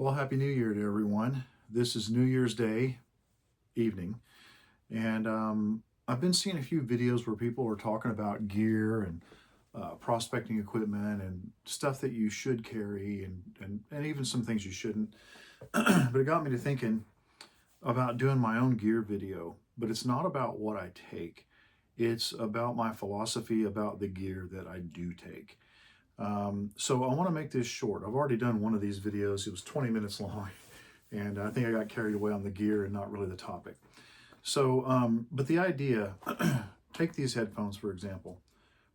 Well, Happy New Year to everyone. This is New Year's Day evening, and I've been seeing a few videos where people are talking about gear and prospecting equipment and stuff that you should carry and even some things you shouldn't. But it got me to thinking about doing my own gear video, but it's not about what I take. It's about my philosophy about the gear that I do take. So I want to make this short. I've already done one of these videos. It was 20 minutes long, and I think I got carried away on the gear and not really the topic. So, but the idea, take these headphones for example.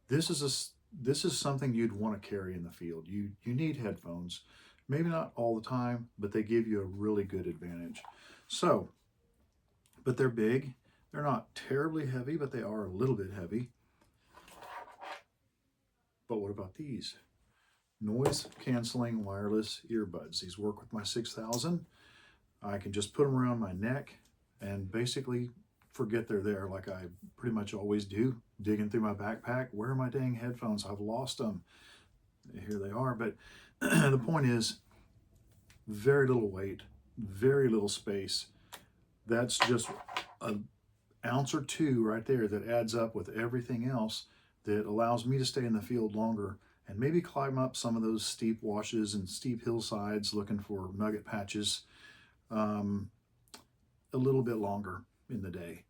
This is something you'd want to carry in the field. You need headphones, maybe not all the time, but they give you a really good advantage. So, but they're big. They're not terribly heavy, but they are a little bit heavy. But what about these? Noise canceling wireless earbuds. These work with my 6000. I can just put them around my neck and basically forget they're there like I pretty much always do. Digging through my backpack, where are my dang headphones? I've lost them. Here they are. But the point is, very little weight, very little space. That's just an ounce or two right there that adds up with everything else that allows me to stay in the field longer and maybe climb up some of those steep washes and steep hillsides looking for nugget patches a little bit longer in the day.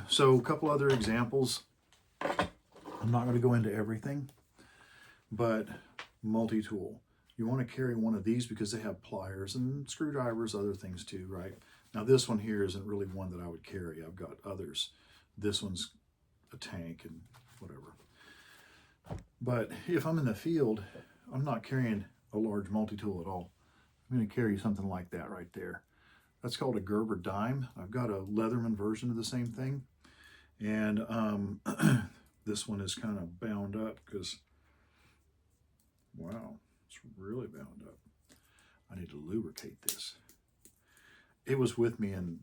So a couple other examples. I'm not going to go into everything, but multi-tool. You want to carry one of these because they have pliers and screwdrivers, other things too, right? Now this one here isn't really one that I would carry. I've got others. This one's a tank and whatever. But if I'm in the field, I'm not carrying a large multi-tool at all. I'm going to carry something like that right there. That's called a Gerber dime. I've got a Leatherman version of the same thing. And this one is kind of bound up because, wow, it's really bound up. I need to lubricate this. It was with me in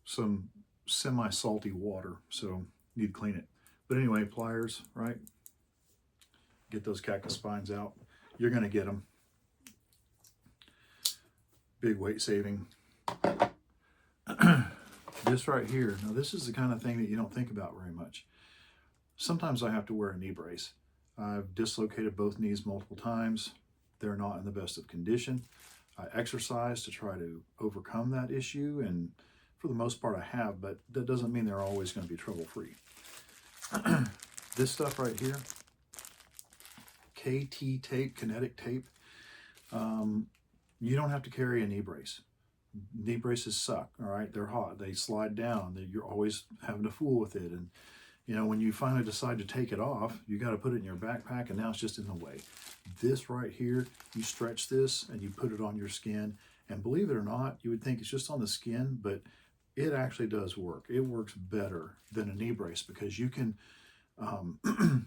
some semi-salty water, so need to clean it. But anyway, pliers, right? Get those cactus spines out. You're going to get them. Big weight saving. This right here, now this is the kind of thing that you don't think about very much. Sometimes I have to wear a knee brace. I've dislocated both knees multiple times. They're not in the best of condition. I exercise to try to overcome that issue, and for the most part I have, but that doesn't mean they're always going to be trouble-free. This stuff right here, KT tape, kinetic tape, you don't have to carry a knee brace. Knee braces suck, all right? They're hot, they slide down, you're always having to fool with it. And you know, when you finally decide to take it off, you got to put it in your backpack, and now it's just in the way. This right here, you stretch this and you put it on your skin, and believe it or not, you would think it's just on the skin, but it actually does work. It works better than a knee brace because you can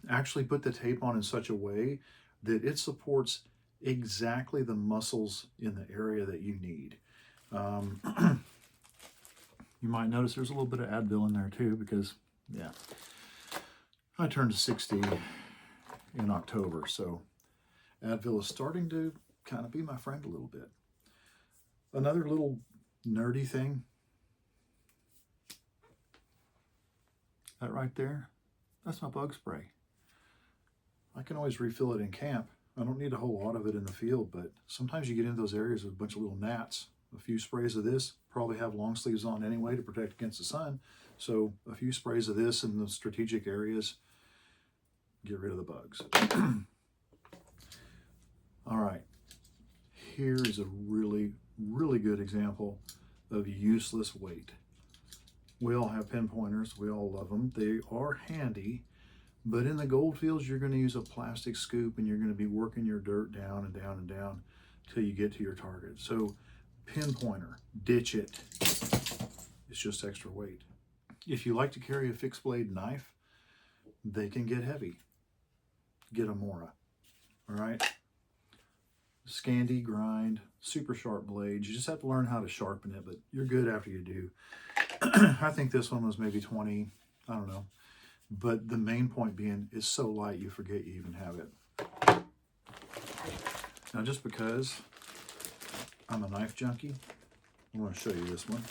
actually put the tape on in such a way that it supports exactly the muscles in the area that you need. You might notice there's a little bit of Advil in there too because, yeah, I turned 60 in October, so Advil is starting to kind of be my friend a little bit. Another little nerdy thing, that right there, that's my bug spray. I can always refill it in camp. I don't need a whole lot of it in the field, but sometimes you get into those areas with a bunch of little gnats. A few sprays of this, probably have long sleeves on anyway to protect against the sun. So a few sprays of this in the strategic areas, get rid of the bugs. All right, here is a really, really good example of useless weight. We all have pinpointers, we all love them. They are handy, but in the goldfields, you're gonna use a plastic scoop and you're gonna be working your dirt down and down and down till you get to your target. So pinpointer, ditch it. It's just extra weight. If you like to carry a fixed blade knife, they can get heavy. Get a Mora, all right? Scandi grind, super sharp blades. You just have to learn how to sharpen it, but you're good after you do. I think this one was maybe 20, I don't know. But the main point being, it's so light you forget you even have it. Now just because I'm a knife junkie. I want to show you this one.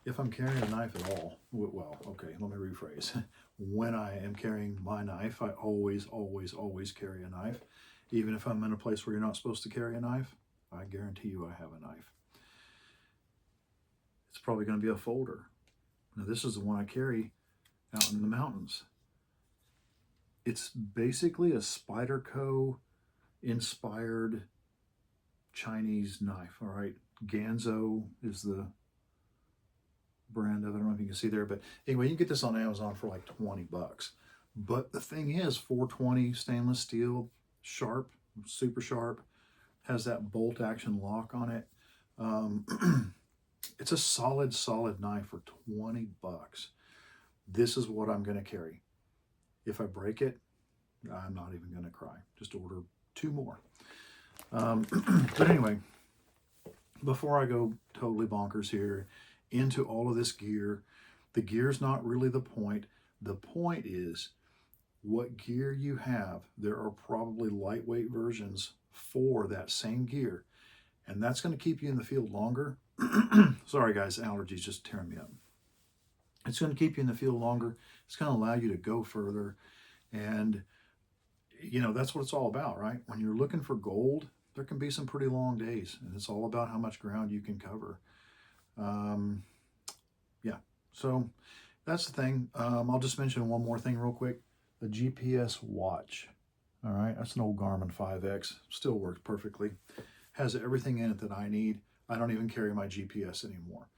If I'm carrying a knife at all, well, okay, let me rephrase. When I am carrying my knife, I always, always, always carry a knife. Even if I'm in a place where you're not supposed to carry a knife, I guarantee you I have a knife. It's probably going to be a folder. Now, this is the one I carry out in the mountains. It's basically a Spyderco inspired Chinese knife, all right? Ganzo is the brand of it. I don't know if you can see there, but anyway, you can get this on Amazon for like 20 bucks. But the thing is, 420 stainless steel, sharp, super sharp, has that bolt action lock on it. It's a solid knife for 20 bucks. This is what I'm going to carry. If I break it, I'm not even going to cry. Just order 2 more. But anyway, before I go totally bonkers here into all of this gear, the gear's not really the point. The point is what gear you have. There are probably lightweight versions for that same gear, and that's going to keep you in the field longer. Sorry guys, allergies just tearing me up. It's going to keep you in the field longer. It's going to allow you to go further, and you know, that's what it's all about, right? When you're looking for gold, there can be some pretty long days, and it's all about how much ground you can cover. Yeah, so that's the thing. I'll just mention one more thing real quick. The GPS watch. All right, that's an old Garmin 5X. Still works perfectly. Has everything in it that I need. I don't even carry my GPS anymore.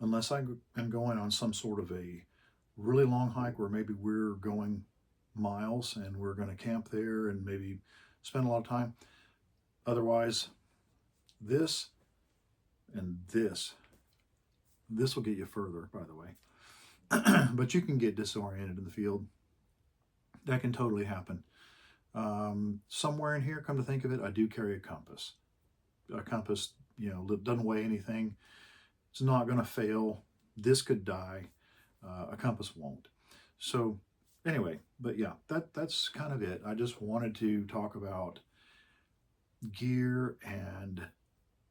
Unless I am going on some sort of a really long hike where maybe we're going miles and we're going to camp there and maybe spend a lot of time. Otherwise, this and this will get you further, by the way. But you can get disoriented in the field. That can totally happen. Somewhere in here, come to think of it, I do carry a compass. A compass, you know, doesn't weigh anything. It's not going to fail. This could die. A compass won't. So anyway, but yeah, that's kind of it. I just wanted to talk about gear and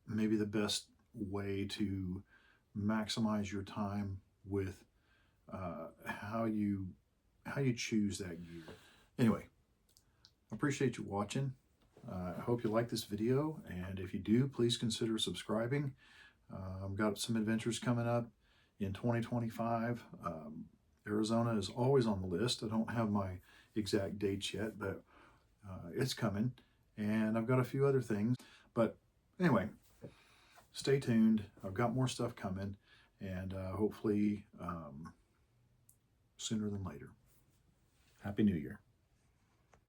maybe the best way to maximize your time with how you choose that gear. Anyway, I appreciate you watching. I hope you like this video, and if you do, please consider subscribing. I've got some adventures coming up in 2025. Arizona is always on the list. I don't have my exact dates yet, but it's coming. And I've got a few other things. But anyway, stay tuned. I've got more stuff coming, and hopefully sooner than later. Happy New Year.